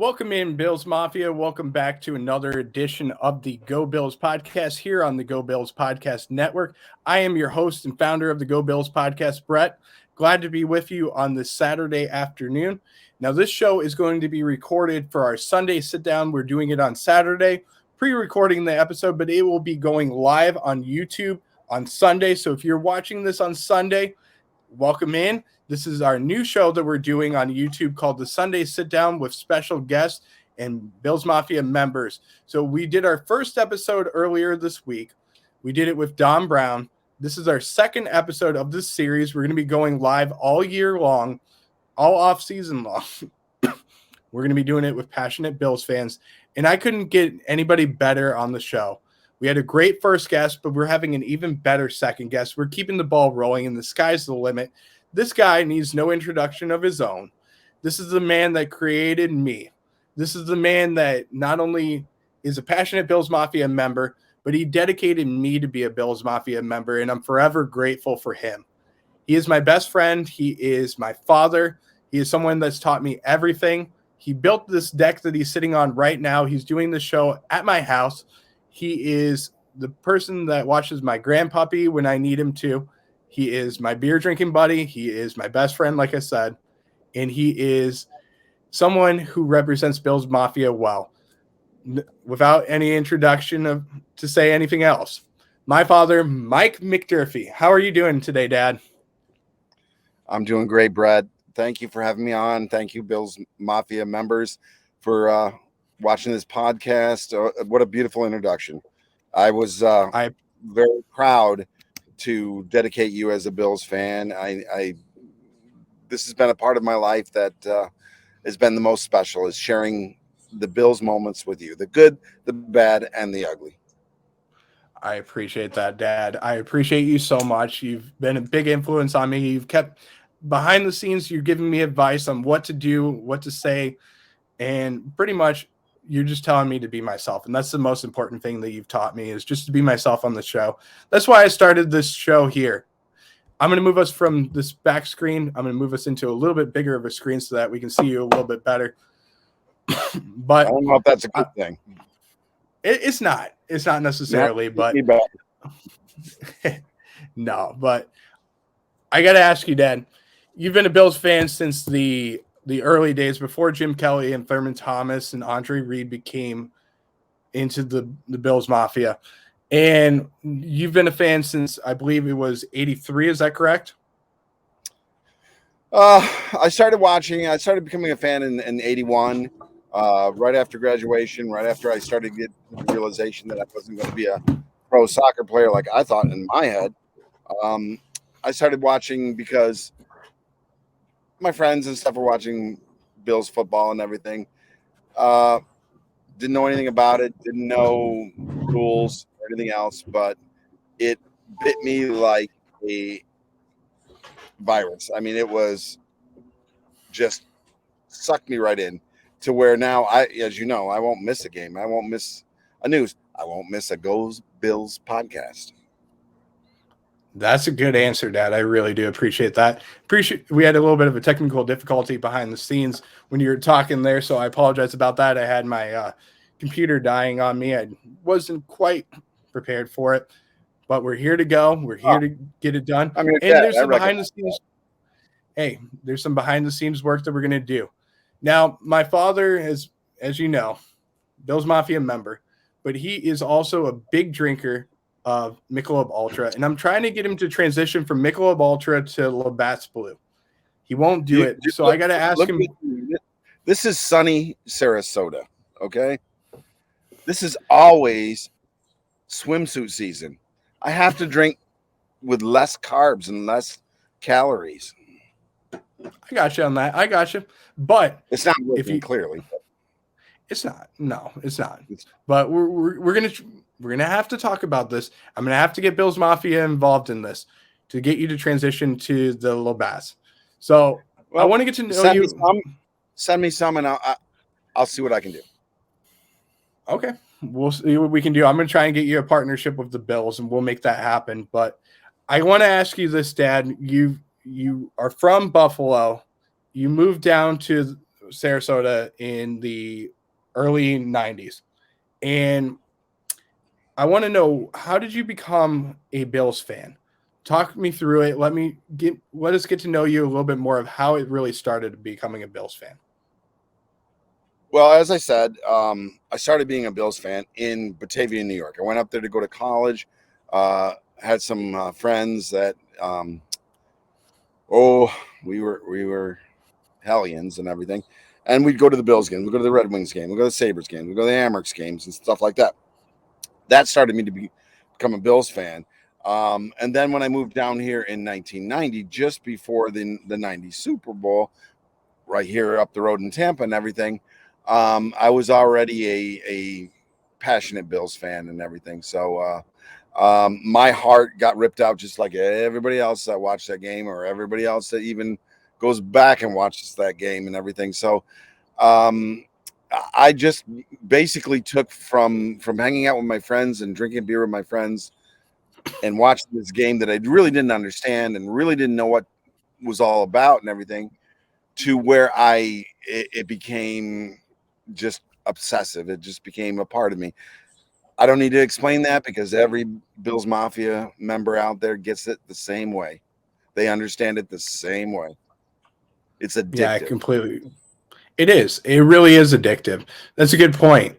Welcome in, Bills Mafia. Welcome back to another edition of the Go Bills podcast here on the Go Bills Podcast Network. I am your host and founder of the Go Bills podcast, Brett. Glad to be with you on this Saturday afternoon. Now, this show is going to be recorded for our Sunday sit-down. We're doing it on Saturday, pre-recording the episode, but it will be going live on YouTube on Sunday. So if you're watching this on Sunday, welcome in. This is our new show that we're doing on YouTube called the Sunday Sit Down with special guests and Bills Mafia members. So we did our first episode earlier this week. We did it with Don Brown. This is our second episode of this series. We're going to be going live all year long, all off season long. We're going to be doing it with passionate Bills fans. And I couldn't get anybody better on the show. We had a great first guest, but we're having an even better second guest. We're keeping the ball rolling, and the sky's the limit. This guy needs no introduction of his own. This is the man that created me. This is the man that not only is a passionate Bills Mafia member, but he dedicated me to be a Bills Mafia member, and I'm forever grateful for him. He is my best friend. He is my father. He is someone that's taught me everything. He built this deck that he's sitting on right now. He's doing the show at my house. He is the person that watches my grandpuppy when I need him to. He is my beer drinking buddy. He is my best friend, like I said. And he is someone who represents Bills Mafia well. Without any introduction to say anything else. My father, Mike McDurfee. How are you doing today, Dad? I'm doing great, Brad. Thank you for having me on. Thank you, Bills Mafia members, for watching this podcast. What a beautiful introduction. I was very proud to dedicate you as a Bills fan. This has been a part of my life that has been the most special, is sharing the Bills moments with you, the good, the bad, and the ugly. I appreciate that, Dad. I appreciate you so much. You've been a big influence on me. You've kept behind the scenes. You're giving me advice on what to do, what to say, and pretty much you're just telling me to be myself. And that's the most important thing that you've taught me, is just to be myself on the show. That's why I started this show here. I'm going to move us from this back screen. I'm going to move us into a little bit bigger of a screen so that we can see you a little bit better. But I don't know if that's a good thing. It's not. It's not necessarily, but no. But I got to ask you, Dad, you've been a Bills fan since the early days, before Jim Kelly and Thurman Thomas and Andre Reed became into the Bills Mafia. And you've been a fan since, I believe it was 83. Is that correct? I started becoming a fan in 81, right after graduation, right after I started to get the realization that I wasn't going to be a pro soccer player like I thought in my head. I started watching because my friends and stuff were watching Bills football and everything. Didn't know anything about it, didn't know rules or anything else, but it bit me like a virus. I mean, it was just sucked me right in to where now as you know, I won't miss a game. I won't miss a news. I won't miss a Goes Bills podcast. That's a good answer, Dad. I really do appreciate that. We had a little bit of a technical difficulty behind the scenes when you were talking there, so I apologize about that. I had my computer dying on me. I wasn't quite prepared for it, but we're here to go. We're here to get it done. I mean, and there's some behind the scenes. Hey, there's some behind the scenes work that we're going to do. Now, my father is, as you know, Bills Mafia member, but he is also a big drinker of Michelob Ultra, and I'm trying to get him to transition from Michelob Ultra to Labatt's Blue. He won't do it, so I got to ask him. This is sunny Sarasota, okay? This is always swimsuit season. I have to drink with less carbs and less calories. I got you on that. I got you, but it's not working clearly. It's not. No, it's not. But we're gonna have to talk about this. I'm gonna have to get Bills Mafia involved in this to get you to transition to the Labatt's. So I want to get to know you. Send me some, and I'll see what I can do. Okay, we'll see what we can do. I'm gonna try and get you a partnership with the Bills, and we'll make that happen. But I want to ask you this, Dad. You are from Buffalo. You moved down to Sarasota in the early 90s. And I want to know, how did you become a Bills fan? Talk me through it. Let us get to know you a little bit more of how it really started becoming a Bills fan. Well, as I said, I started being a Bills fan in Batavia, New York. I went up there to go to college. Had some friends that, we were hellions and everything, and we'd go to the Bills games. We'd go to the Red Wings game. We'd go to the Sabres games. We'd go to the Amerks games and stuff like that. That started me to become a Bills fan. And then when I moved down here in 1990, just before the 90 Super Bowl, right here up the road in Tampa and everything, I was already a passionate Bills fan and everything. So my heart got ripped out just like everybody else that watched that game, or everybody else that even goes back and watches that game and everything. So um, I just basically took from hanging out with my friends and drinking beer with my friends and watching this game that I really didn't understand and really didn't know what was all about and everything, to where it became just obsessive. It just became a part of me. I don't need to explain that because every Bills Mafia member out there gets it the same way. They understand it the same way. It's Yeah, addictive. completely. It is. It really is addictive. That's a good point.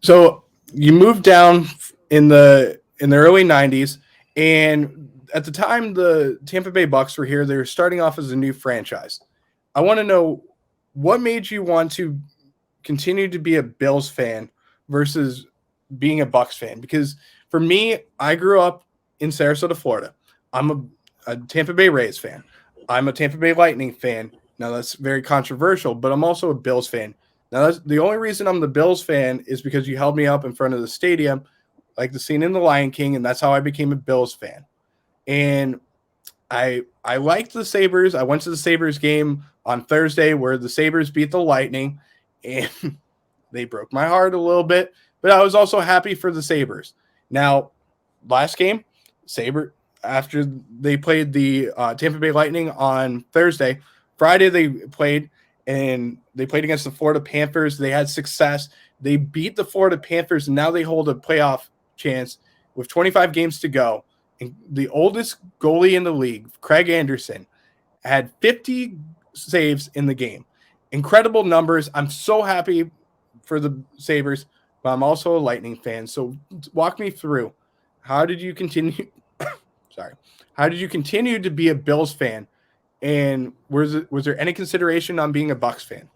So you moved down in the early 90s, and at the time the Tampa Bay Bucks were here. They were starting off as a new franchise. I want to know, what made you want to continue to be a Bills fan versus being a Bucks fan? Because for me, I grew up in Sarasota, Florida. I'm a Tampa Bay Rays fan. I'm a Tampa Bay Lightning fan. Now that's very controversial, but I'm also a Bills fan. Now that's the only reason I'm the Bills fan is because you held me up in front of the stadium, like the scene in The Lion King, and that's how I became a Bills fan. And I liked the Sabres. I went to the Sabres game on Thursday where the Sabres beat the Lightning, and they broke my heart a little bit, but I was also happy for the Sabres. Now, last game, Sabre, after they played the Tampa Bay Lightning on Thursday, Friday they played, and they played against the Florida Panthers. They had success. They beat the Florida Panthers, and now they hold a playoff chance with 25 games to go. And the oldest goalie in the league, Craig Anderson, had 50 saves in the game. Incredible numbers. I'm so happy for the Sabres, but I'm also a Lightning fan. So walk me through, how did you continue? Sorry. How did you continue to be a Bills fan? And was there any consideration on being a Bucks fan?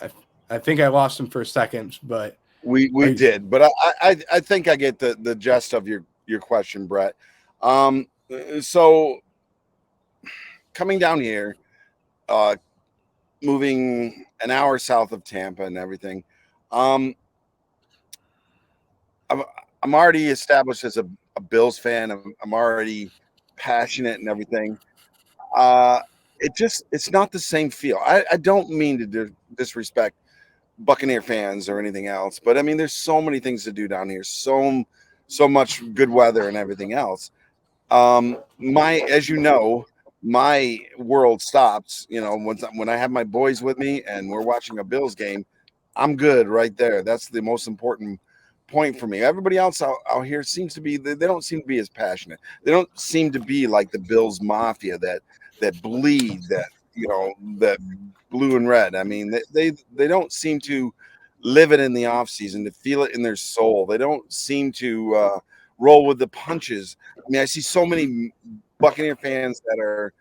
I, I think I lost him for a second, but We are you, did, but I think I get the gist of your question, Brett. Um, so coming down here, uh, moving an hour south of Tampa and everything, um, I'm I'm already established as a Bills fan. I'm already passionate and everything. Uh, it's not the same feel. I don't mean to disrespect Buccaneer fans or anything else, but I mean there's so many things to do down here. So much good weather and everything else. My As you know, my world stops. You know, when I have my boys with me and we're watching a Bills game, I'm good right there. That's the most important point for me. Everybody else out here seems to be, they don't seem to be as passionate. They don't seem to be like the Bills Mafia that bleed, that blue and red. I mean, they don't seem to live it in the off season, to feel it in their soul. They don't seem to roll with the punches. I mean, I see so many Buccaneer fans that are,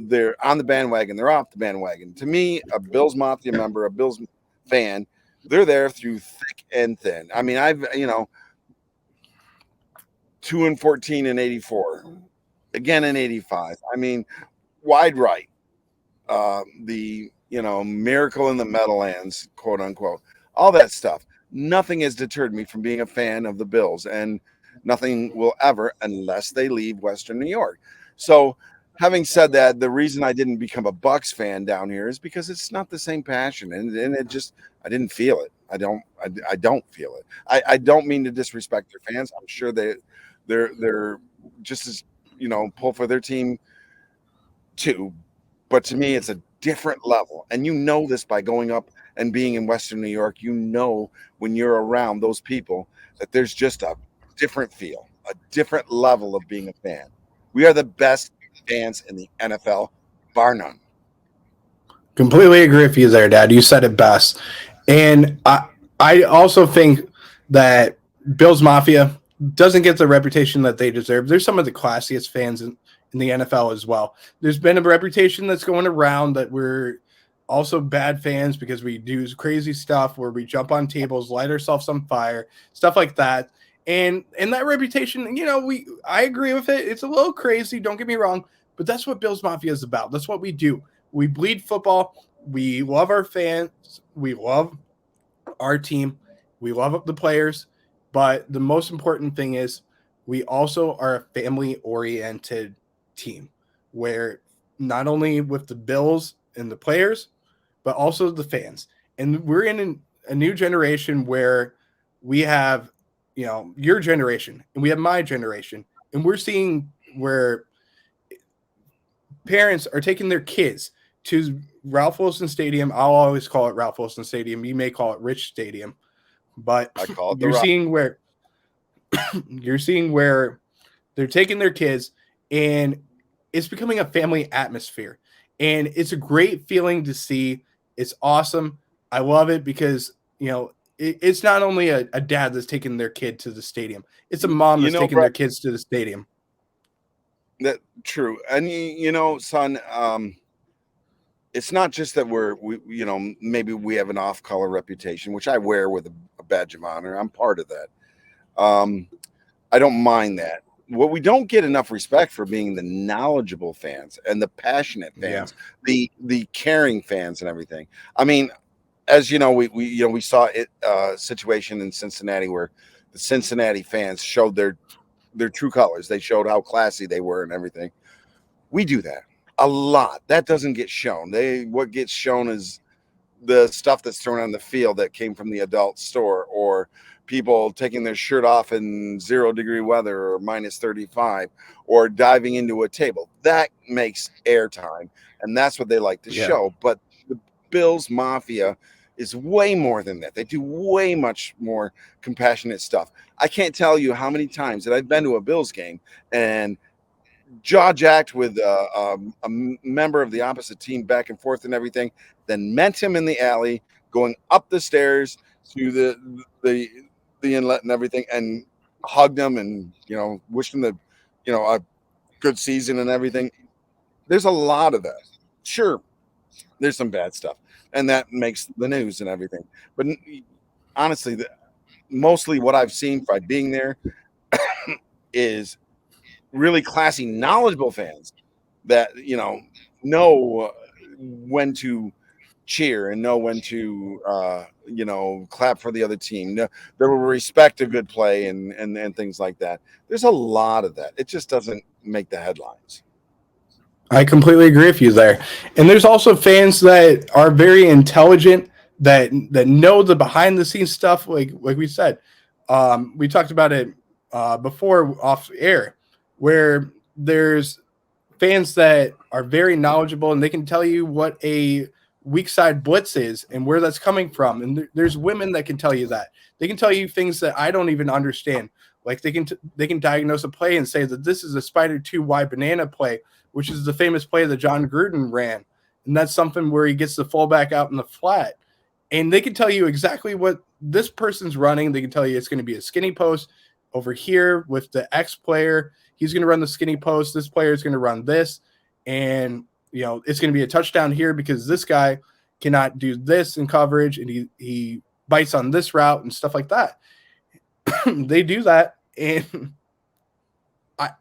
they're on the bandwagon, they're off the bandwagon. To me, a Bills Mafia member, a Bills fan, they're there through thick and thin. I mean, 2-14 in '84, again in '85. I mean, wide right, the miracle in the Meadowlands, quote unquote, all that stuff. Nothing has deterred me from being a fan of the Bills, and nothing will ever, unless they leave Western New York. So, having said that, the reason I didn't become a Bucks fan down here is because it's not the same passion, and it just, I didn't feel it. I don't feel it. I don't mean to disrespect their fans. I'm sure They're just as pull for their team too. But to me, it's a different level, and this by going up and being in Western New York. When you're around those people that there's just a different feel, a different level of being a fan. We are the best fans in the NFL, bar none. Completely agree with you there, Dad. You said it best. And I also think that Bills Mafia doesn't get the reputation that they deserve. There's some of the classiest fans in the NFL as well. There's been a reputation that's going around that we're also bad fans because we do crazy stuff where we jump on tables, light ourselves on fire, stuff like that. And that reputation, I agree with it. It's a little crazy, don't get me wrong, but that's what Bills Mafia is about. That's what we do. We bleed football. We love our fans. We love our team. We love the players. But the most important thing is we also are a family-oriented team where not only with the Bills and the players, but also the fans. And we're in a new generation where we have, your generation and we have my generation. And we're seeing where parents are taking their kids to Ralph Wilson Stadium. I'll always call it Ralph Wilson Stadium. You may call it Rich Stadium, but I call it you're seeing where they're taking their kids, and it's becoming a family atmosphere. And it's a great feeling to see. It's awesome. I love it because it's not only a dad that's taking their kid to the stadium; it's a mom that's taking their kids to the stadium. That true, and son, it's not just that maybe we have an off-color reputation, which I wear with a badge of honor. I'm part of that. I don't mind that. What we don't get enough respect for being the knowledgeable fans and the passionate fans, the caring fans, and everything. I mean, as you know, we saw a situation in Cincinnati where the Cincinnati fans showed their true colors. They showed how classy they were and everything. We do that a lot. That doesn't get shown. What gets shown is the stuff that's thrown on the field that came from the adult store, or people taking their shirt off in 0-degree weather or minus 35, or diving into a table. That makes airtime, and that's what they like to show. But the Bills Mafia is way more than that. They do way much more compassionate stuff. I can't tell you how many times that I've been to a Bills game and jaw-jacked with a member of the opposite team back and forth and everything, then met him in the alley going up the stairs to the inlet and everything, and hugged him and wished him a good season and everything. There's a lot of that. Sure, there's some bad stuff, and that makes the news and everything, but honestly, mostly what I've seen by being there is really classy, knowledgeable fans that know when to cheer and know when to clap for the other team. They will respect a good play and things like that. There's a lot of that. It just doesn't make the headlines. I completely agree with you there. And there's also fans that are very intelligent, that know the behind the scenes stuff. Like we said, we talked about it before off air, where there's fans that are very knowledgeable and they can tell you what a weak side blitz is and where that's coming from. And there's women that can tell you that. They can tell you things that I don't even understand. Like they can diagnose a play and say that this is a spider 2Y banana play, which is the famous play that John Gruden ran. And that's something where he gets the fullback out in the flat. And they can tell you exactly what this person's running. They can tell you it's going to be a skinny post over here with the X player. He's going to run the skinny post. This player is going to run this. And, it's going to be a touchdown here because this guy cannot do this in coverage. And he bites on this route and stuff like that. They do that. And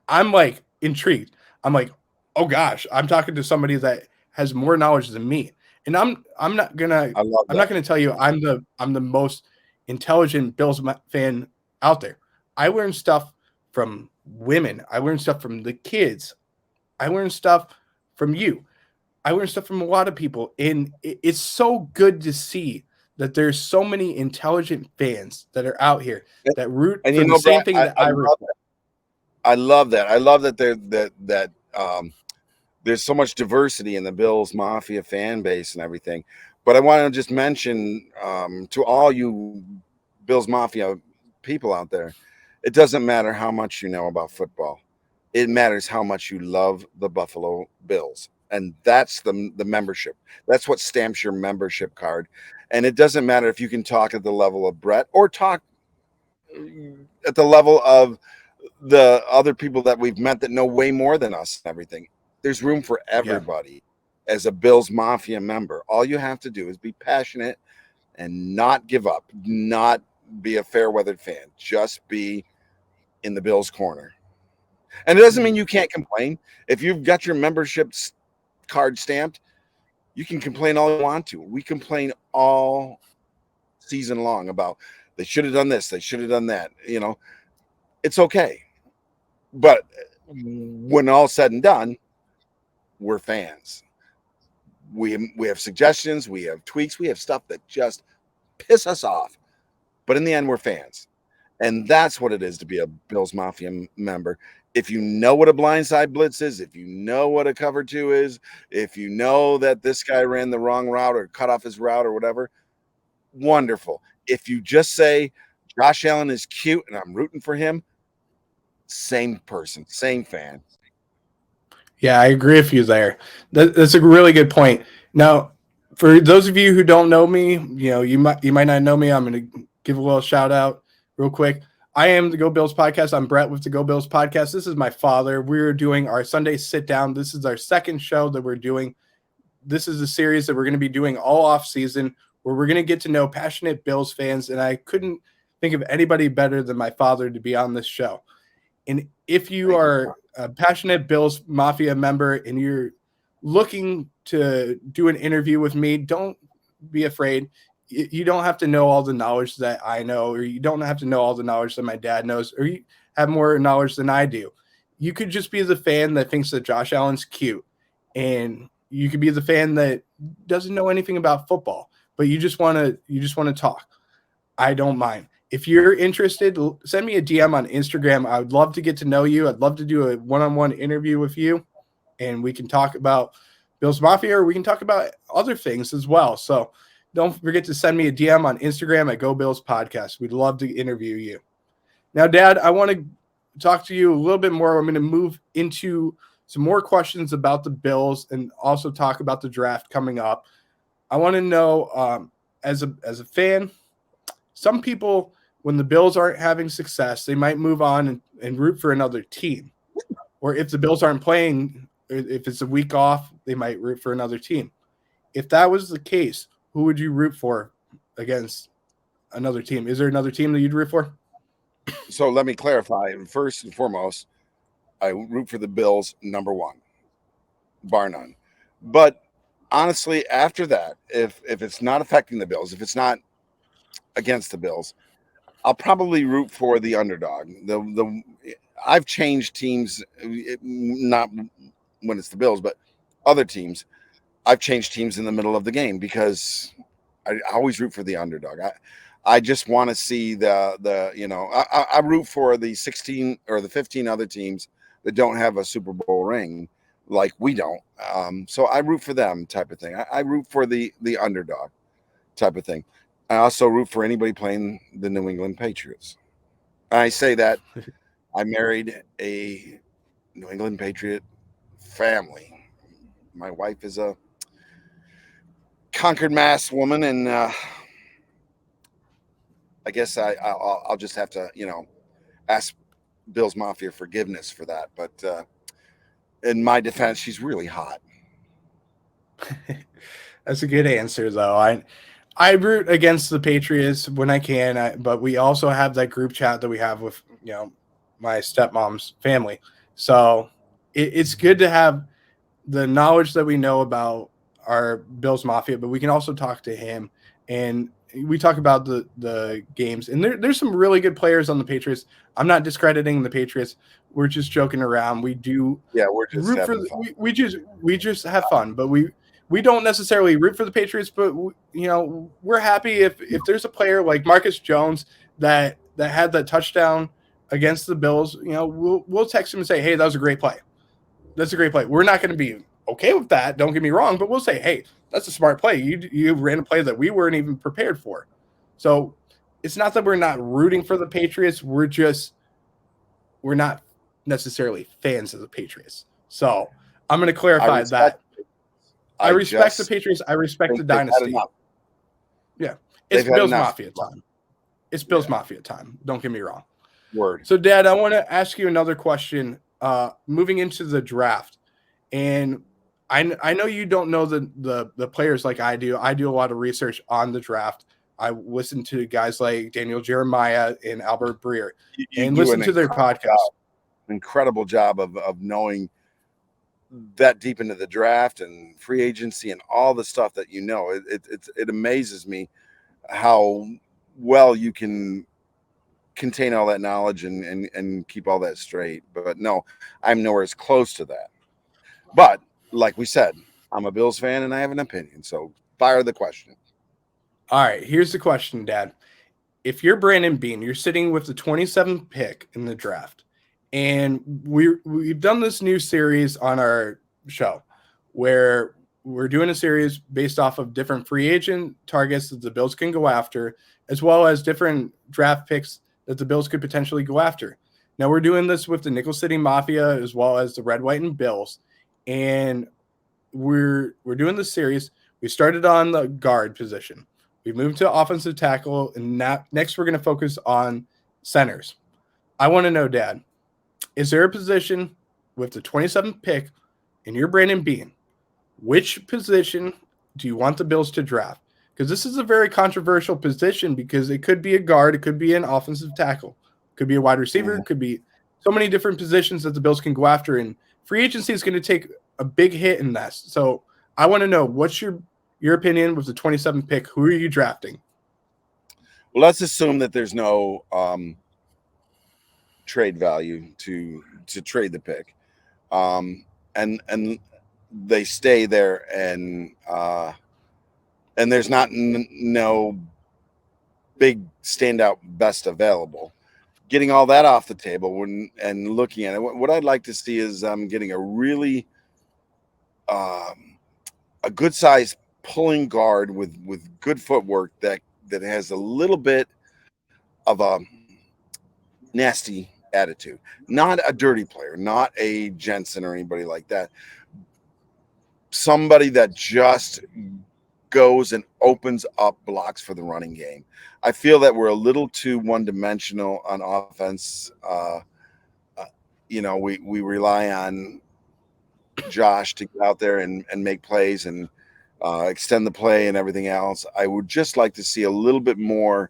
I'm like intrigued. I'm like, oh gosh, I'm talking to somebody that has more knowledge than me. And I'm not gonna tell you I'm the most intelligent Bills fan out there. I learn stuff from women. I learn stuff from the kids. I learn stuff from you. I learn stuff from a lot of people. And it's so good to see that there's so many intelligent fans that are out here that root for the same thing that I root for. I love that. I love that there's so much diversity in the Bills Mafia fan base and everything. But I want to just mention to all you Bills Mafia people out there, it doesn't matter how much you know about football. It matters how much you love the Buffalo Bills. And that's the membership. That's what stamps your membership card. And it doesn't matter if you can talk at the level of Brett or talk at the level of the other people that we've met that know way more than us and everything. There's room for everybody as a Bills Mafia member. All you have to do is be passionate and not give up, not be a fair weathered fan, just be in the Bills corner. And it doesn't mean you can't complain. If you've got your membership card stamped, you can complain all you want to. We complain all season long about they should have done this, they should have done that. You know, it's okay. But when all's said and done, we're fans. We have suggestions, we have tweaks, we have stuff that just piss us off. But in the end, we're fans. And that's what it is to be a Bills Mafia member. If you know what a blindside blitz is, if you know what a cover two is, if you know that this guy ran the wrong route or cut off his route or whatever, wonderful. If you just say Josh Allen is cute and I'm rooting for him, same person, same fan. Yeah, I agree with you there. That's a really good point. Now, for those of you who don't know me, you might not know me. I'm going to give a little shout out real quick. I am the Go Bills Podcast. I'm Brett with the Go Bills Podcast. This is my father. We're doing our Sunday sit down. This is our second show that we're doing. This is a series that we're going to be doing all off season, where we're going to get to know passionate Bills fans. And I couldn't think of anybody better than my father to be on this show. And if you are a passionate Bills Mafia member and you're looking to do an interview with me, don't be afraid. You don't have to know all the knowledge that I know, or you don't have to know all the knowledge that my dad knows, or you have more knowledge than I do. You could just be the fan that thinks that Josh Allen's cute, and you could be the fan that doesn't know anything about football, but you just want to talk. I don't mind. If you're interested, send me a DM on Instagram. I would love to get to know you. I'd love to do a one-on-one interview with you, and we can talk about Bills Mafia, or we can talk about other things as well. So don't forget to send me a DM on Instagram at Go Bills Podcast. We'd love to interview you. Now, Dad, I want to talk to you a little bit more. I'm going to move into some more questions about the Bills and also talk about the draft coming up. I want to know, as a fan, some people, when the Bills aren't having success, they might move on and root for another team. Or if the Bills aren't playing, if it's a week off, they might root for another team. If that was the case, who would you root for against another team? Is there another team that you'd root for? So let me clarify. First and foremost, I root for the Bills, number one, bar none. But honestly, after that, if it's not affecting the Bills, if it's not against the Bills, I'll probably root for the underdog. I've changed teams, not when it's the Bills, but other teams. I've changed teams in the middle of the game because I always root for the underdog. I just want to see I root for the 16 or the 15 other teams that don't have a Super Bowl ring like we don't. So I root for them type of thing. I root for the underdog type of thing. I also root for anybody playing the New England Patriots. I say that I married a New England Patriot family. My wife is a Concord, Mass woman, and I guess I'll just have to, ask Bills Mafia forgiveness for that. But in my defense, she's really hot. That's a good answer, though. I root against the Patriots when I can, but we also have that group chat that we have with my stepmom's family. So it's good to have the knowledge that we know about our Bills Mafia, but we can also talk to him, and we talk about the games. And there's some really good players on the Patriots. I'm not discrediting the Patriots. We're just joking around. We do. Yeah, we're just root for we just have fun, but we don't necessarily root for the Patriots, but we're happy if there's a player like Marcus Jones that had that touchdown against the Bills, we'll text him and say, hey, that was a great play. That's a great play. We're not going to be okay with that. Don't get me wrong, but we'll say, hey, that's a smart play. You ran a play that we weren't even prepared for. So it's not that we're not rooting for the Patriots. We're not necessarily fans of the Patriots. So I'm going to clarify that. I respect the Patriots. I respect the dynasty. Yeah. It's Bills Mafia time. It's Bills Mafia time. Don't get me wrong. Word. So, Dad, I want to ask you another question. Moving into the draft, and I know you don't know the players like I do. I do a lot of research on the draft. I listen to guys like Daniel Jeremiah and Albert Breer, and listen to their podcast. Incredible job of knowing that deep into the draft and free agency and all the stuff that it amazes me how well you can contain all that knowledge and keep all that straight. But no, I'm nowhere as close to that. But like we said, I'm a Bills fan and I have an opinion. So fire the question. All right, here's the question, Dad. If you're Brandon Beane, you're sitting with the 27th pick in the draft, and we've done this new series on our show where we're doing a series based off of different free agent targets that the Bills can go after, as well as different draft picks that the Bills could potentially go after. Now we're doing this with the Nickel City Mafia as well as the Red, White, and Bills, and we're doing this series. We started on the guard position. We moved to offensive tackle, and next we're going to focus on centers. I want to know, Dad, is there a position with the 27th pick and you're Brandon Beane, which position do you want the Bills to draft? Because this is a very controversial position because it could be a guard, it could be an offensive tackle, it could be a wide receiver, it could be so many different positions that the Bills can go after, and free agency is going to take a big hit in that. So I want to know, what's your opinion with the 27th pick? Who are you drafting? Well, let's assume that there's no trade value to trade the pick, and they stay there, and there's no big standout best available. Getting all that off the table and looking at it, what I'd like to see is getting a really a good size pulling guard with good footwork that has a little bit of a nasty attitude, not a dirty player, not a Jensen or anybody like that. Somebody that just goes and opens up blocks for the running game. I feel that we're a little too one-dimensional on offense. We rely on Josh to get out there and make plays and extend the play and everything else. I would just like to see a little bit more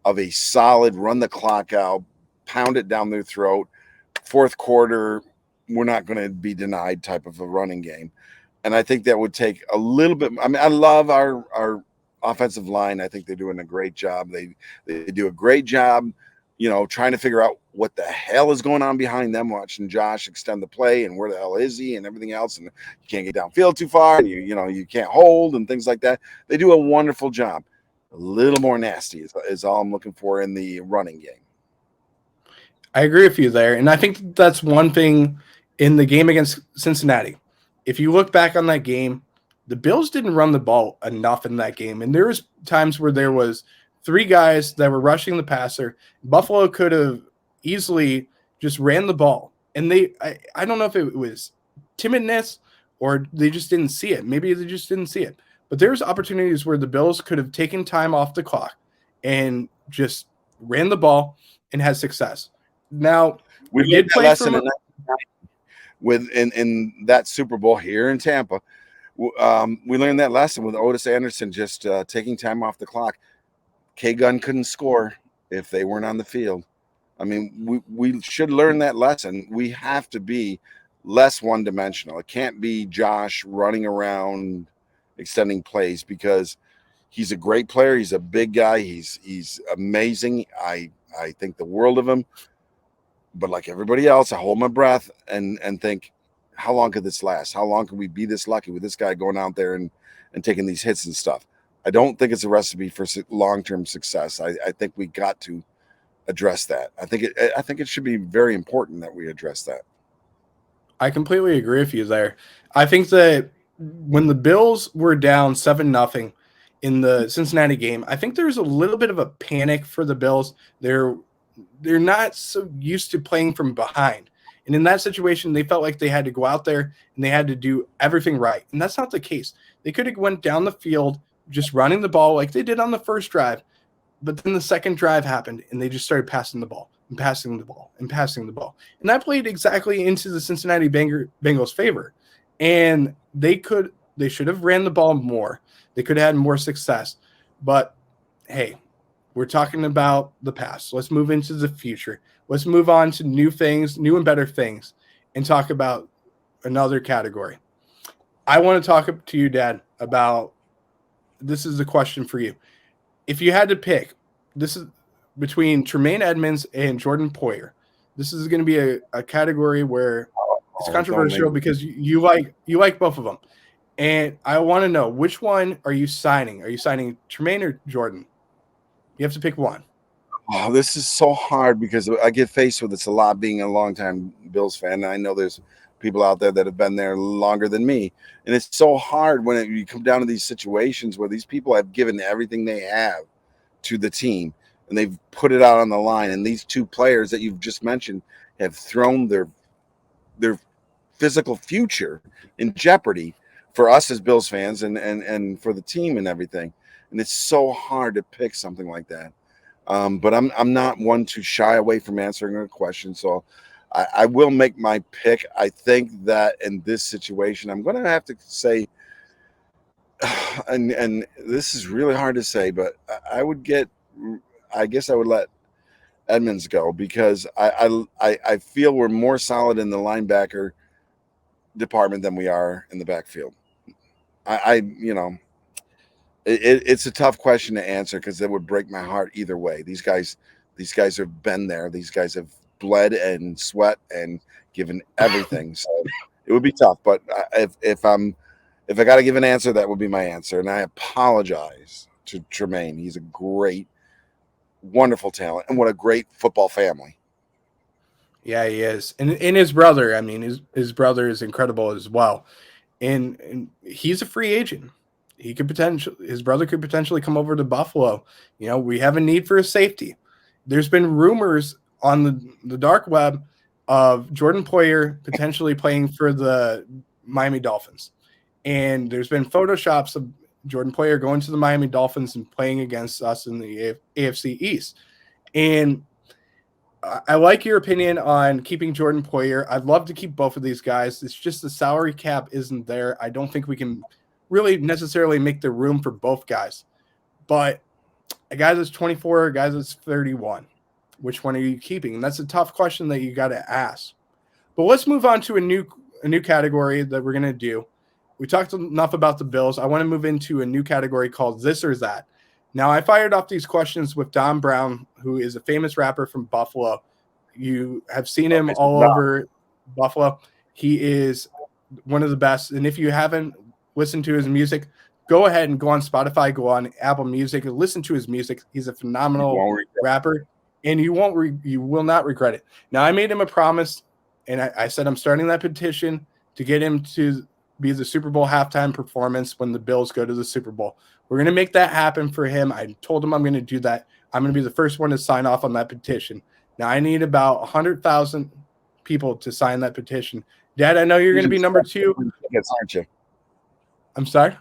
of a solid run the clock out, pound it down their throat. Fourth quarter, we're not going to be denied type of a running game. And I think that would take a little bit. I mean, I love our offensive line. I think they're doing a great job. They do a great job, trying to figure out what the hell is going on behind them, watching Josh extend the play and where the hell is he and everything else. And you can't get downfield too far, and you can't hold and things like that. They do a wonderful job. A little more nasty is all I'm looking for in the running game. I agree with you there. And I think that's one thing in the game against Cincinnati. If you look back on that game, the Bills didn't run the ball enough in that game. And there was times where there was three guys that were rushing the passer. Buffalo could have easily just ran the ball. And I don't know if it was timidness or they just didn't see it. Maybe they just didn't see it. But there's opportunities where the Bills could have taken time off the clock and just ran the ball and had success. Now, we did play in that Super Bowl here in Tampa. We learned that lesson with Otis Anderson just taking time off the clock. K-Gun couldn't score if they weren't on the field. I mean, we should learn that lesson. We have to be less one-dimensional. It can't be Josh running around extending plays because he's a great player. He's a big guy. He's amazing. I think the world of him. But like everybody else, I hold my breath and think, how long could this last? How long can we be this lucky with this guy going out there and taking these hits and stuff? I don't think it's a recipe for long-term success. I think we got to address that. I think it should be very important that we address that. I completely agree with you there. I think that when the Bills were down 7-0 in the Cincinnati game, I think there was a little bit of a panic for the Bills. They're not so used to playing from behind. And in that situation, they felt like they had to go out there and they had to do everything right. And that's not the case. They could have went down the field just running the ball like they did on the first drive. But then the second drive happened and they just started passing the ball and passing the ball and passing the ball. And that played exactly into the Cincinnati Bengals' favor. And they should have ran the ball more. They could have had more success. But hey, we're talking about the past. Let's move into the future. Let's move on to new things, new and better things, and talk about another category. I want to talk to you, Dad, about this is a question for you. If you had to pick, this is between Tremaine Edmonds and Jordan Poyer. This is going to be a category where it's controversial because you like both of them. And I want to know, which one are you signing? Are you signing Tremaine or Jordan? You have to pick one. Oh, this is so hard because I get faced with this a lot being a longtime Bills fan. And I know there's people out there that have been there longer than me. And it's so hard when you come down to these situations where these people have given everything they have to the team and they've put it out on the line. And these two players that you've just mentioned have thrown their physical future in jeopardy for us as Bills fans and for the team and everything. And it's so hard to pick something like that. But I'm not one to shy away from answering a question. So I will make my pick. I think that in this situation, I'm going to have to say, and this is really hard to say, but I guess I would let Edmonds go because I feel we're more solid in the linebacker department than we are in the backfield. It's a tough question to answer because it would break my heart either way. These guys have been there. These guys have bled and sweat and given everything. So it would be tough. But if I got to give an answer, that would be my answer. And I apologize to Tremaine. He's a great, wonderful talent, and what a great football family. Yeah, he is. And his brother, I mean, his brother is incredible as well. And he's a free agent. His brother could potentially come over to Buffalo. You know, we have a need for a safety. There's been rumors on the dark web of Jordan Poyer potentially playing for the Miami Dolphins. And there's been photoshops of Jordan Poyer going to the Miami Dolphins and playing against us in the AFC East. And I like your opinion on keeping Jordan Poyer. I'd love to keep both of these guys. It's just the salary cap isn't there. I don't think we can really necessarily make the room for both guys. But a guy that's 24, a guy that's 31, which one are you keeping? And that's a tough question that you got to ask. But let's move on to a new category that we're going to do. We talked enough about the Bills. I want to move into a new category called This or That. Now, I fired off these questions with Don Brown, who is a famous rapper from Buffalo. You have seen him all over Buffalo. He is one of the best. And if you haven't listened to his music, go ahead and go on Spotify, go on Apple Music, and listen to his music. He's a phenomenal rapper, and you will not regret it. Now, I made him a promise, and I said I'm starting that petition to get him to be the Super Bowl halftime performance when the Bills go to the Super Bowl. We're going to make that happen for him. I told him I'm going to do that. I'm going to be the first one to sign off on that petition. Now, I need about 100,000 people to sign that petition. Dad, I know you're going to be number 2. Tickets, aren't you? I'm sorry?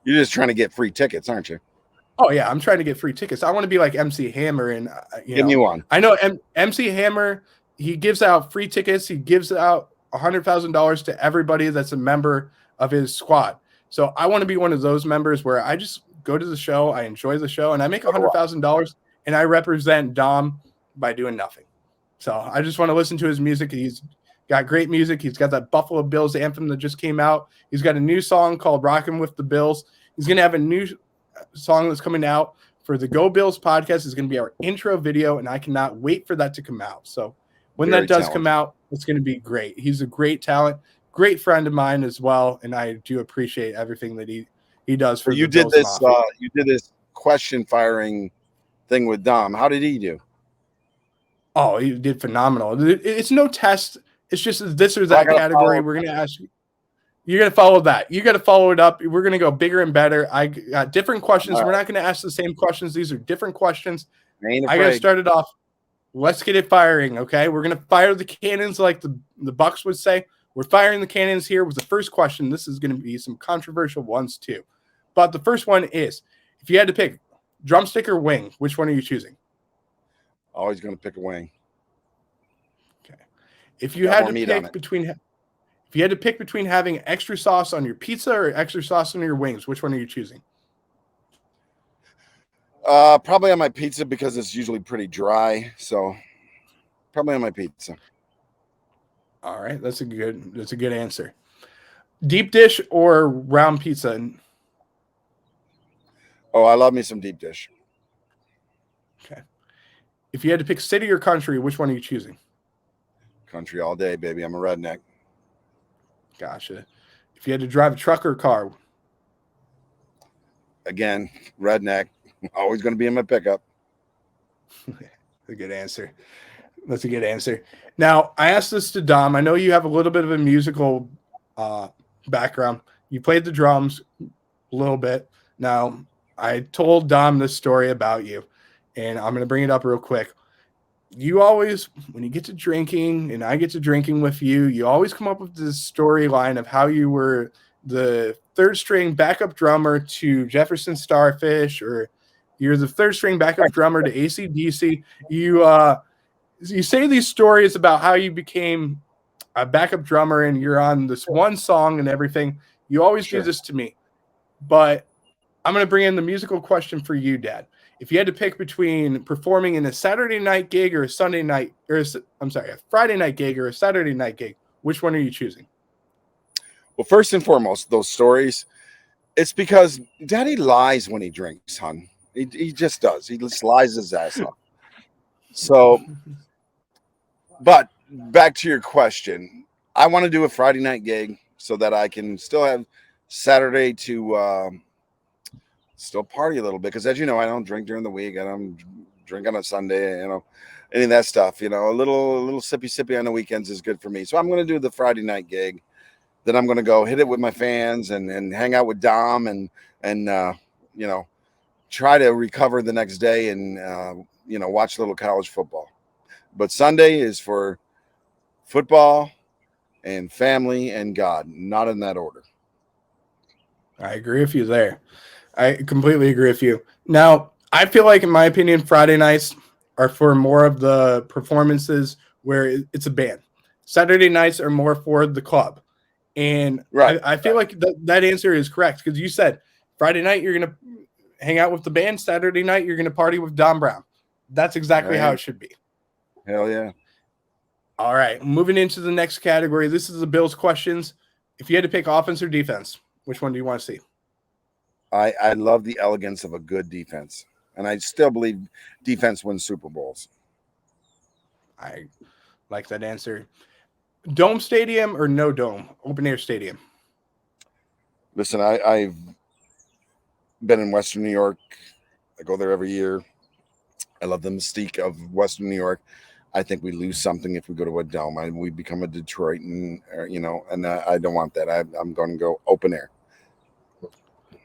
You're just trying to get free tickets, aren't you? Oh, yeah, I'm trying to get free tickets. I want to be like MC Hammer. And give me one. I know MC Hammer, he gives out free tickets. He gives out $100,000 to everybody that's a member of his squad. So I want to be one of those members where I just go to the show, I enjoy the show, and I make $100,000, and I represent Dom by doing nothing. So I just want to listen to his music. He's got great music. He's got that Buffalo Bills anthem that just came out. He's got a new song called Rockin' with the Bills. He's going to have a new song that's coming out for the Go Bills podcast. It's going to be our intro video, and I cannot wait for that to come out. So when that does come out, it's going to be great. He's a great talent. Great friend of mine as well, and I do appreciate everything that he does for you did this. You did this question firing thing with Dom. How did he do? Oh, you did phenomenal. It's no test. It's just this or So I that gotta category. follow We're going to ask you. You're going to follow that. You got to follow it up. We're going to go bigger and better. I got different questions. We're not going to ask the same questions. These are different questions. I ain't I got to afraid. start it off. Let's get it firing, okay? We're going to fire the cannons like the Bucks would say. We're firing the cannons here with the first question. This is going to be some controversial ones too. But the first one is, if you had to pick drumstick or wing, which one are you choosing? Always going to pick a wing. Okay. If you had to pick between having extra sauce on your pizza or extra sauce on your wings, which one are you choosing? Probably on my pizza because it's usually pretty dry. So probably on my pizza. All right, that's a good answer. Deep dish or round pizza? Oh, I love me some deep dish. Okay. If you had to pick city or country, which one are you choosing? Country all day, baby. I'm a redneck. Gotcha. If you had to drive a truck or a car? Again, redneck. Always going to be in my pickup. A good answer. That's a good answer. Now, I asked this to Dom. I know you have a little bit of a musical background. You played the drums a little bit. Now, I told Dom this story about you, and I'm going to bring it up real quick. You always, when you get to drinking and I get to drinking with you, you always come up with this storyline of how you were the third string backup drummer to Jefferson Starfish, or you're the third string backup drummer to AC/DC. You say these stories about how you became a backup drummer and you're on this one song and everything. You always do this to me, but I'm going to bring in the musical question for you, Dad. If you had to pick between performing in a Saturday night gig or a Friday night gig or a Saturday night gig, which one are you choosing? Well, first and foremost, those stories, it's because Daddy lies when he drinks, hon. He just does. He just lies his ass off. So, but back to your question, I want to do a Friday night gig so that I can still have Saturday to still party a little bit. Because as you know, I don't drink during the week. I don't drink on a Sunday. Any of that stuff. A little sippy on the weekends is good for me. So I'm going to do the Friday night gig. Then I'm going to go hit it with my fans and hang out with Dom and try to recover the next day and watch a little college football. But Sunday is for football and family and God, not in that order. I agree with you there. I completely agree with you. Now, I feel like, in my opinion, Friday nights are for more of the performances where it's a band. Saturday nights are more for the club. And right. I feel like that answer is correct because you said Friday night you're going to hang out with the band. Saturday night you're going to party with Don Brown. That's exactly how it should be. Hell yeah. All right, moving into the next category. This is the Bills questions. If you had to pick offense or defense, which one do you want to see? I love the elegance of a good defense, and I still believe defense wins Super Bowls. I like that answer. Dome stadium or no dome? Open air stadium? Listen, I've been in Western New York. I go there every year. I love the mystique of Western New York. I think we lose something if we go to a dome. We become a Detroit, and I don't want that. I'm going to go open air.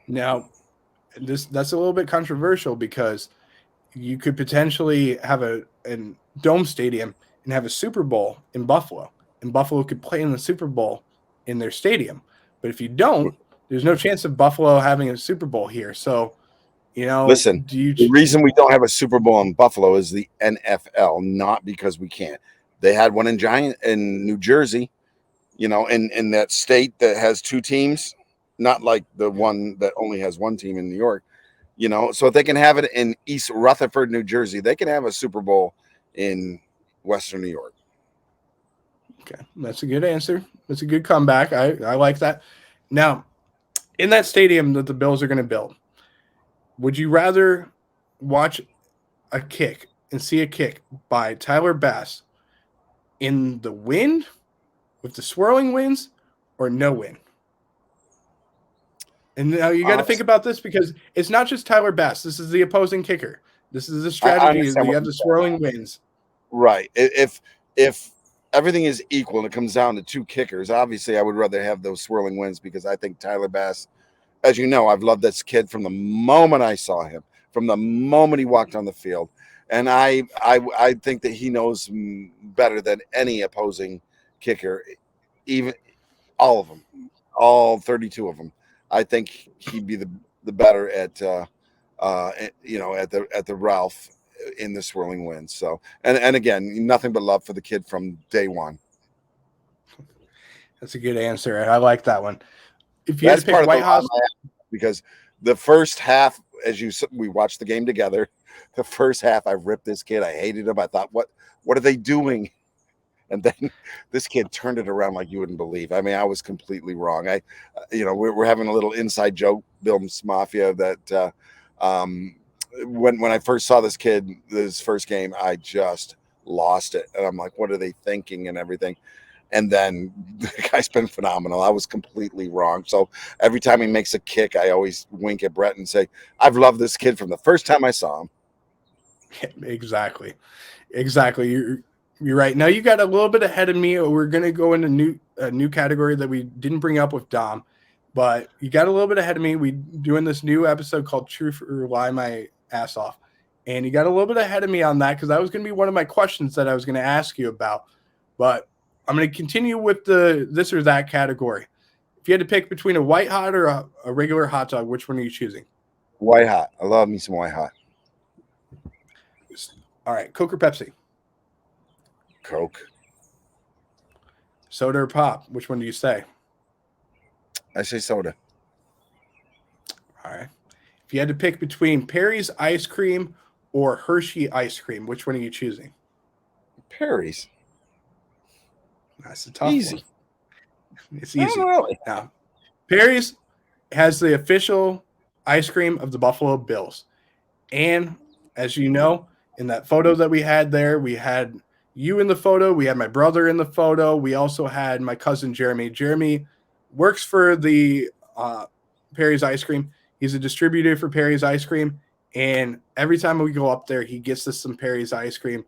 Now, that's a little bit controversial because you could potentially have a dome stadium and have a Super Bowl in Buffalo, and Buffalo could play in the Super Bowl in their stadium. But if you don't, there's no chance of Buffalo having a Super Bowl here. So, listen, the reason we don't have a Super Bowl in Buffalo is the NFL, not because we can't. They had one in New Jersey, in that state that has two teams, not like the one that only has one team in New York. So if they can have it in East Rutherford, New Jersey, they can have a Super Bowl in Western New York. Okay, that's a good answer. That's a good comeback. I like that. Now, in that stadium that the Bills are going to build, would you rather watch a kick and see a kick by Tyler Bass in the wind with the swirling winds or no wind? And now you got to think about this because it's not just Tyler Bass. This is the opposing kicker. This is the strategy. You have the swirling winds. Right. If everything is equal and it comes down to two kickers, obviously I would rather have those swirling winds because I think Tyler Bass, as you know, I've loved this kid from the moment I saw him, from the moment he walked on the field, and I think that he knows better than any opposing kicker, even all of them, all 32 of them. I think he'd be the better at at the Ralph in the swirling winds. So and again, nothing but love for the kid from day one. That's a good answer. I like that one. If you That's had to pick part of the White House, because the first half, we watched the game together. The first half, I ripped this kid. I hated him. I thought, what are they doing? And then this kid turned it around like you wouldn't believe. I mean, I was completely wrong. We're having a little inside joke, Bill's Mafia, that when I first saw this kid, this first game, I just lost it, and I'm like, what are they thinking and everything? And then the guy's been phenomenal. I was completely wrong. So every time he makes a kick, I always wink at Brett and say, I've loved this kid from the first time I saw him. Exactly. You're right. Now you got a little bit ahead of me. We're going to go into a new category that we didn't bring up with Dom, but you got a little bit ahead of me. We doing this new episode called Truth or Lie My Ass Off. And you got a little bit ahead of me on that because that was going to be one of my questions that I was going to ask you about. But I'm going to continue with the this or that category. If you had to pick between a white hot or a regular hot dog, which one are you choosing? White hot. I love me some white hot. All right, Coke or Pepsi? Coke. Soda or pop? Which one do you say? I say soda. All right. If you had to pick between Perry's ice cream or Hershey ice cream, which one are you choosing? Perry's. That's a tough Easy. one. It's easy. Really. Now, Perry's has the official ice cream of the Buffalo Bills. And as you know, in that photo that we had there, we had you in the photo. We had my brother in the photo. We also had my cousin Jeremy. Jeremy works for the Perry's ice cream. He's a distributor for Perry's ice cream. And every time we go up there, he gets us some Perry's ice cream,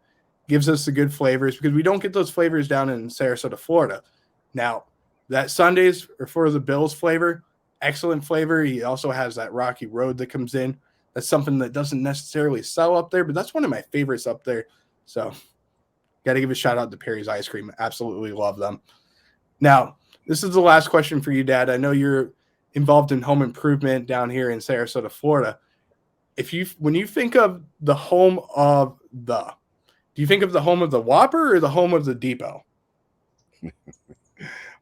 gives us the good flavors because we don't get those flavors down in Sarasota, Florida. Now, that Sundays are for the Bills flavor, excellent flavor. He also has that Rocky Road that comes in. That's something that doesn't necessarily sell up there, but that's one of my favorites up there. So got to give a shout out to Perry's Ice Cream. Absolutely love them. Now, this is the last question for you, Dad. I know you're involved in home improvement down here in Sarasota, Florida. When you think of the home of do you think of the home of the Whopper or the home of the Depot?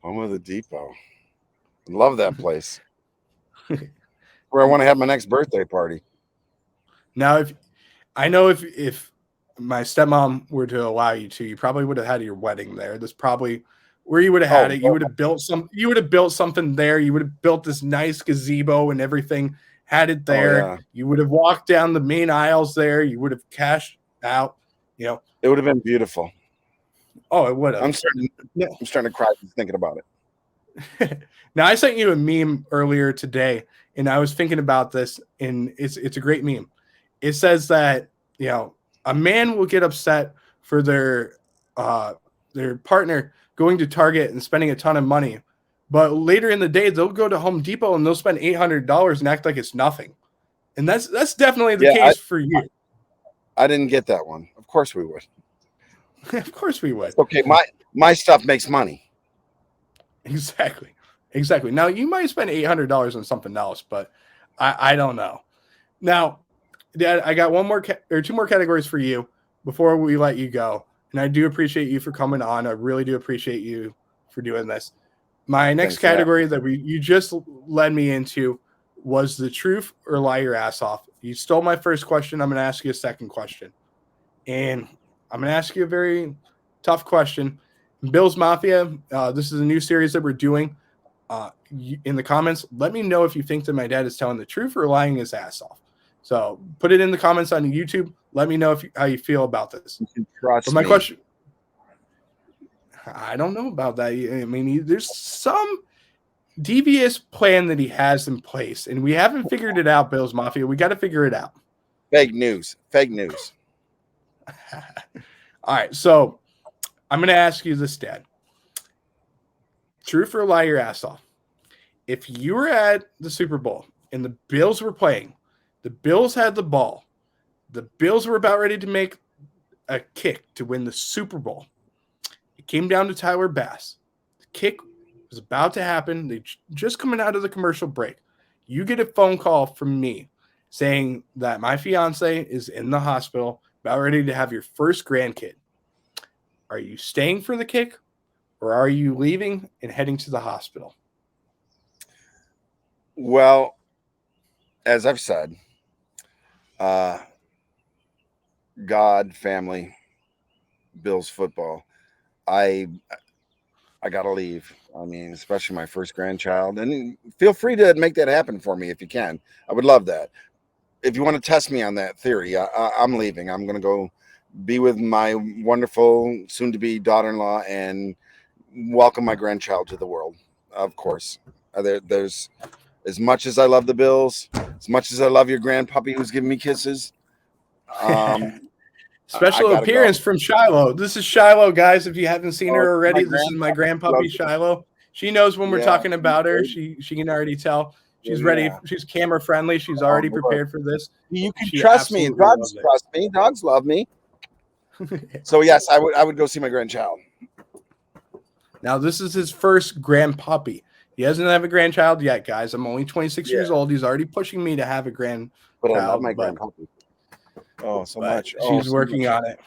Home of the Depot. Love that place. Where I want to have my next birthday party. Now, if my stepmom were to allow you to, you probably would have had your wedding there. That's probably where you would have had it. You would have built something there. You would have built this nice gazebo and everything, had it there. Oh, yeah. You would have walked down the main aisles there. You would have cashed out, It would have been beautiful. Oh, it would have. I'm starting to cry just thinking about it. Now, I sent you a meme earlier today, and I was thinking about this, and it's a great meme. It says that, a man will get upset for their partner going to Target and spending a ton of money, but later in the day they'll go to Home Depot and they'll spend $800 and act like it's nothing. And that's definitely the case for you. I didn't get that one. Of course we would. Of course we would. Okay, my stuff makes money. Exactly. Now you might spend $800 on something else, but I don't know. Now, Dad, I got two more categories for you before we let you go. And I do appreciate you for coming on. I really do appreciate you for doing this. My next category that you just led me into was the truth or lie your ass off. You stole my first question. I'm going to ask you a second question. And I'm going to ask you a very tough question. Bill's Mafia, this is a new series that we're doing. In the comments, let me know if you think that my dad is telling the truth or lying his ass off. So put it in the comments on YouTube. Let me know how you feel about this. You can trust my me. Question, I don't know about that. I mean, there's some devious plan that he has in place, and we haven't figured it out, Bill's Mafia. We got to figure it out. Fake news. All right, so I'm going to ask you this, Dad. Truth or lie your ass off. If you were at the Super Bowl and the Bills were playing, the Bills had the ball, the Bills were about ready to make a kick to win the Super Bowl. It came down to Tyler Bass. The kick was about to happen. They just coming out of the commercial break. You get a phone call from me saying that my fiance is in the hospital, about ready to have your first grandkid. Are you staying for the kick, or are you leaving and heading to the hospital? Well, as I've said, God, family, Bills football. I gotta leave. I mean, especially my first grandchild. And feel free to make that happen for me if you can. I would love that. If you want to test me on that theory, I'm leaving. I'm gonna go be with my wonderful soon-to-be daughter-in-law and welcome my grandchild to the world. Of course, there's as much as I love the Bills, as much as I love your grandpuppy who's giving me kisses. Special appearance from Shiloh. This is Shiloh, guys. If you haven't seen her already, this is my grandpuppy Shiloh. She knows when we're talking about her. She can already tell. She's ready. She's camera friendly. She's already prepared for this. You can trust me. Dogs trust me. Dogs love me. So yes, I would go see my grandchild. Now this is his first grandpuppy. He doesn't have a grandchild yet, guys. I'm only 26 years old. He's already pushing me to have a grandchild. But I love my grandpuppy. Oh, so much. She's working on it.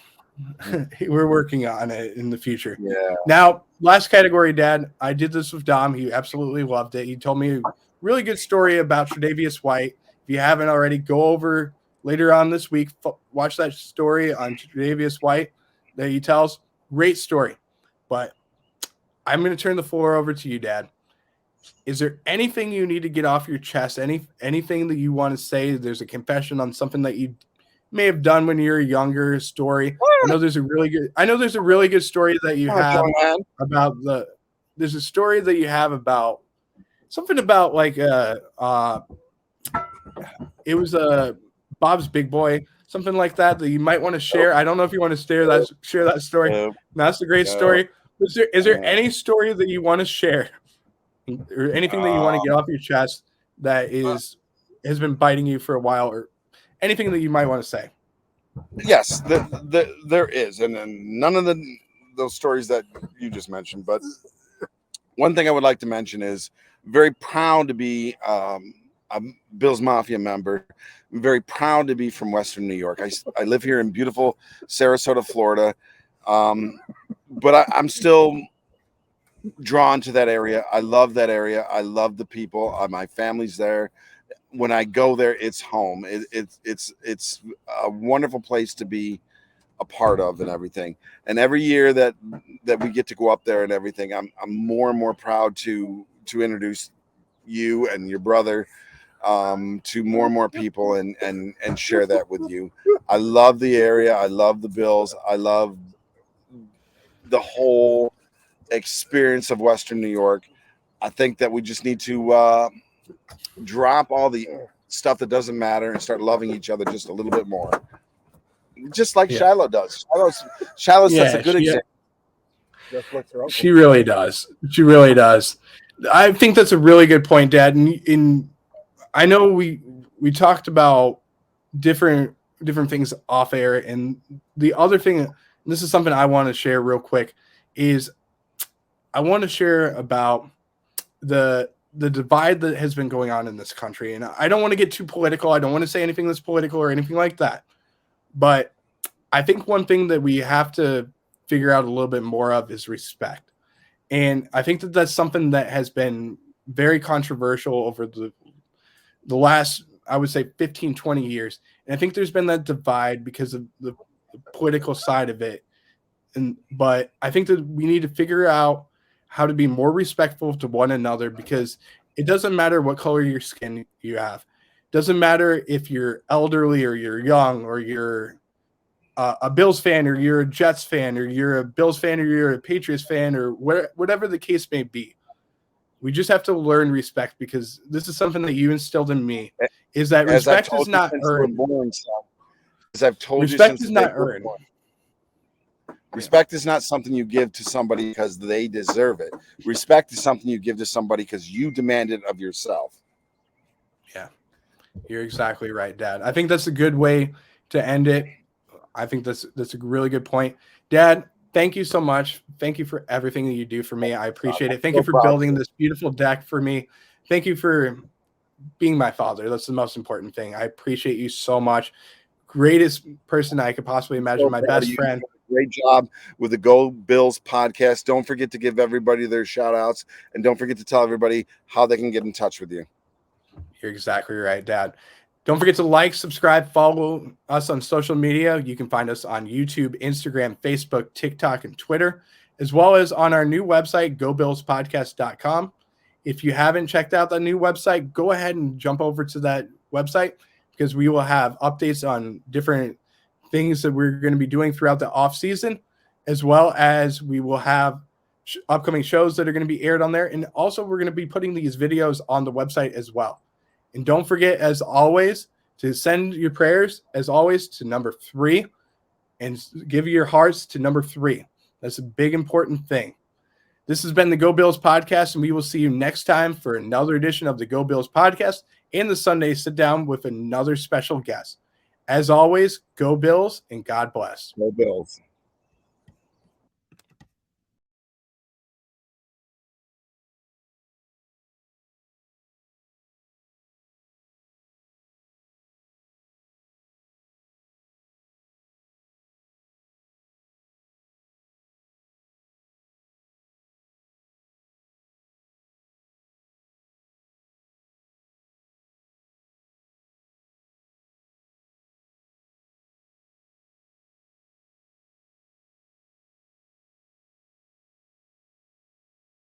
We're working on it in the future. Yeah. Now, last category, Dad. I did this with Dom. He absolutely loved it. He told me a really good story about Tre'Davious White. If you haven't already, go over later on this week. Watch that story on Tre'Davious White that he tells. Great story. But I'm going to turn the floor over to you, Dad. Is there anything you need to get off your chest? Anything that you want to say? There's a confession on something that you may have done when you were younger. Story. I know there's a really good story that you have about the. There's a story that you have about something about like it was Bob's Big Boy, something like that you might want to share. I don't know if you want to share that story. No, that's a great story. Is there any story that you want to share, or anything that you want to get off your chest that has been biting you for a while, or anything that you might want to say? Yes, there is, and then none of those stories that you just mentioned. But one thing I would like to mention is very proud to be a Bills Mafia member. I'm very proud to be from Western New York. I live here in beautiful Sarasota, Florida, but I'm still drawn to that area. I love that area. I love the people. My family's there. When I go there, it's home. It's a wonderful place to be a part of and everything. And every year that we get to go up there and everything, I'm more and more proud to introduce you and your brother to more and more people and share that with you. I love the area. I love the Bills. I love the whole experience of Western New York. I think that we just need to drop all the stuff that doesn't matter and start loving each other just a little bit more, just like Shiloh does. Shiloh sets a good example. She really does. I think that's a really good point, Dad. And I know we talked about different things off air, and the other thing, and this is something I want to share real quick, is I want to share about the divide that has been going on in this country. And I don't want to get too political. I don't want to say anything that's political or anything like that. But I think one thing that we have to figure out a little bit more of is respect. And I think that that's something that has been very controversial over the last, I would say, 15, 20 years. And I think there's been that divide because of the political side of it. But I think that we need to figure out how to be more respectful to one another, because it doesn't matter what color your skin you have. It doesn't matter if you're elderly or you're young, or you're a Bills fan, or you're a Jets fan, or you're a Bills fan, or you're a Patriots fan, or whatever the case may be. We just have to learn respect, because this is something that you instilled in me, is that respect is not earned. As I've told you, respect is not earned. Respect is not something you give to somebody because they deserve it. Respect is something you give to somebody because you demand it of yourself. Yeah, you're exactly right, Dad. I think that's a good way to end it. I think that's a really good point. Dad, thank you so much. Thank you for everything that you do for me. I appreciate it. Thank you for building this beautiful deck for me. Thank you for being my father. That's the most important thing. I appreciate you so much. Greatest person I could possibly imagine, my best friend. Great job with the Go Bills podcast. Don't forget to give everybody their shout outs, and don't forget to tell everybody how they can get in touch with you. You're exactly right, Dad. Don't forget to like, subscribe, follow us on social media. You can find us on YouTube, Instagram, Facebook, TikTok, and Twitter, as well as on our new website, gobillspodcast.com. If you haven't checked out the new website, go ahead and jump over to that website because we will have updates on different things that we're going to be doing throughout the off season, as well as we will have upcoming shows that are going to be aired on there. And also we're going to be putting these videos on the website as well. And don't forget, as always, to send your prayers, as always, to number 3 and give your hearts to number 3. That's a big, important thing. This has been the Go Bills podcast, and we will see you next time for another edition of the Go Bills podcast and the Sunday sit down with another special guest. As always, go Bills and God bless. Go Bills.